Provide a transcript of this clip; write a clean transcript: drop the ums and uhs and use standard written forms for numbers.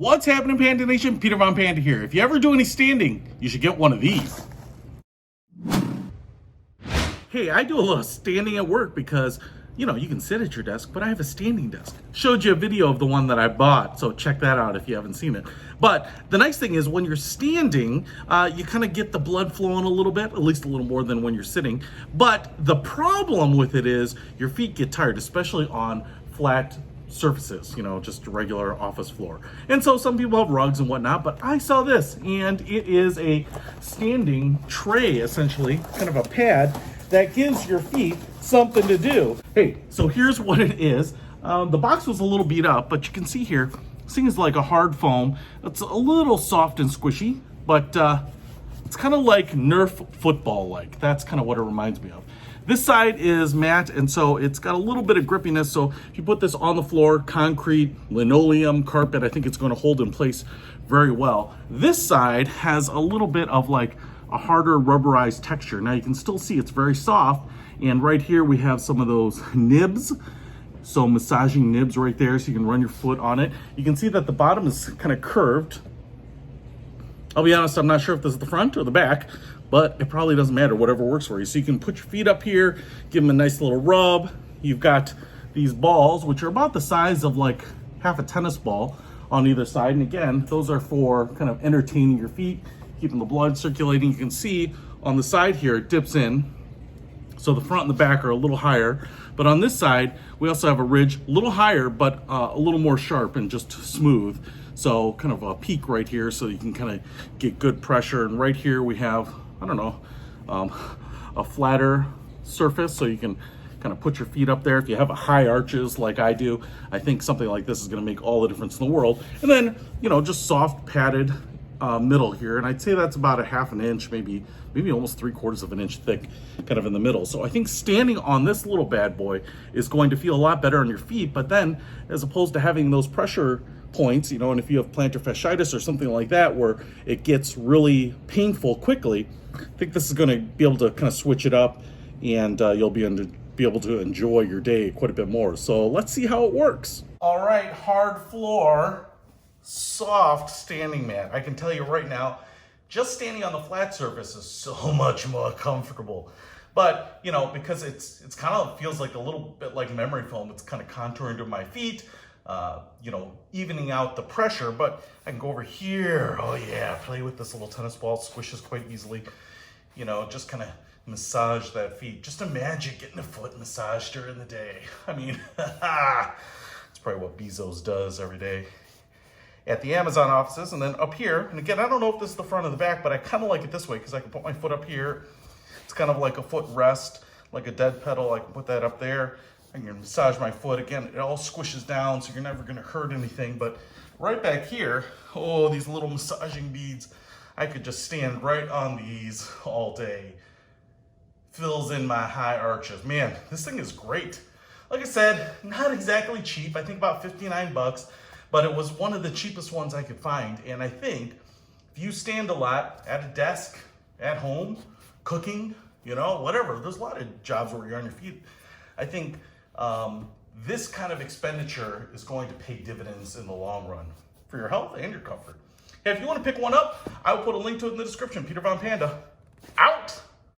What's happening, Panda Nation? Peter Von Panda here. If you ever do any standing, you should get one of these. Hey, I do a little standing at work because, you know, you can sit at your desk, but I have a standing desk. Showed you a video of the one that I bought, so check that out if you haven't seen it. But the nice thing is when you're standing, you kind of get the blood flowing a little bit, at least a little more than when you're sitting. But the problem with it is your feet get tired, especially on flat surfaces, you know, just a regular office floor. And so some people have rugs and whatnot, but I saw this, and it is a standing tray, essentially, kind of a pad that gives your feet something to do. Hey, so here's what it is. The box was a little beat up, but you can see here, this thing is like a hard foam. It's a little soft and squishy, but it's kind of like Nerf football-like. That's kind of what it reminds me of. This side is matte, and so it's got a little bit of grippiness. So if you put this on the floor, concrete, linoleum, carpet, I think it's going to hold in place very well. This side has a little bit of like a harder rubberized texture. Now you can still see it's very soft, and right here we have some of those nibs. So massaging nibs right there, so you can run your foot on it. You can see that the bottom is kind of curved. I'll be honest, I'm not sure if this is the front or the back, but it probably doesn't matter, whatever works for you. So you can put your feet up here, give them a nice little rub. You've got these balls, which are about the size of like half a tennis ball on either side. And again, those are for kind of entertaining your feet, keeping the blood circulating. You can see on the side here, it dips in. So the front and the back are a little higher. But on this side, we also have a ridge, a little higher, but a little more sharp and just smooth. So kind of a peak right here so you can kind of get good pressure. And right here we have, I don't know, a flatter surface so you can kind of put your feet up there. If you have a high arches like I do, I think something like this is going to make all the difference in the world. And then, you know, just soft padded middle here. And I'd say that's about a half an inch, maybe almost 3/4 of an inch thick, kind of in the middle. So I think standing on this little bad boy is going to feel a lot better on your feet. But then, as opposed to having those pressure points, you know, and if you have plantar fasciitis or something like that where it gets really painful quickly, I think this is going to be able to kind of switch it up, and you'll be able to enjoy your day quite a bit more. So let's see how it works. All right, hard floor, soft standing mat. I can tell you right now, just standing on the flat surface is so much more comfortable. But, you know, because it's kind of feels like a little bit like memory foam. It's kind of contouring to my feet, you know, evening out the pressure. But I can go over here. Oh yeah, play with this little tennis ball. Squishes quite easily. You know, just kind of massage that feet. Just imagine getting a foot massage during the day. I mean, it's probably what Bezos does every day at the Amazon offices. And then up here, and again, I don't know if this is the front or the back, but I kind of like it this way because I can put my foot up here. It's kind of like a foot rest, like a dead pedal. I can put that up there. I can massage my foot. Again, it all squishes down, so you're never going to hurt anything. But right back here, oh, these little massaging beads. I could just stand right on these all day. Fills in my high arches. Man, this thing is great. Like I said, not exactly cheap. I think about 59 bucks, but it was one of the cheapest ones I could find. And I think if you stand a lot at a desk, at home, cooking, you know, whatever, there's a lot of jobs where you're on your feet. I think this kind of expenditure is going to pay dividends in the long run for your health and your comfort. Hey, if you want to pick one up, I will put a link to it in the description. Peter Von Panda, out!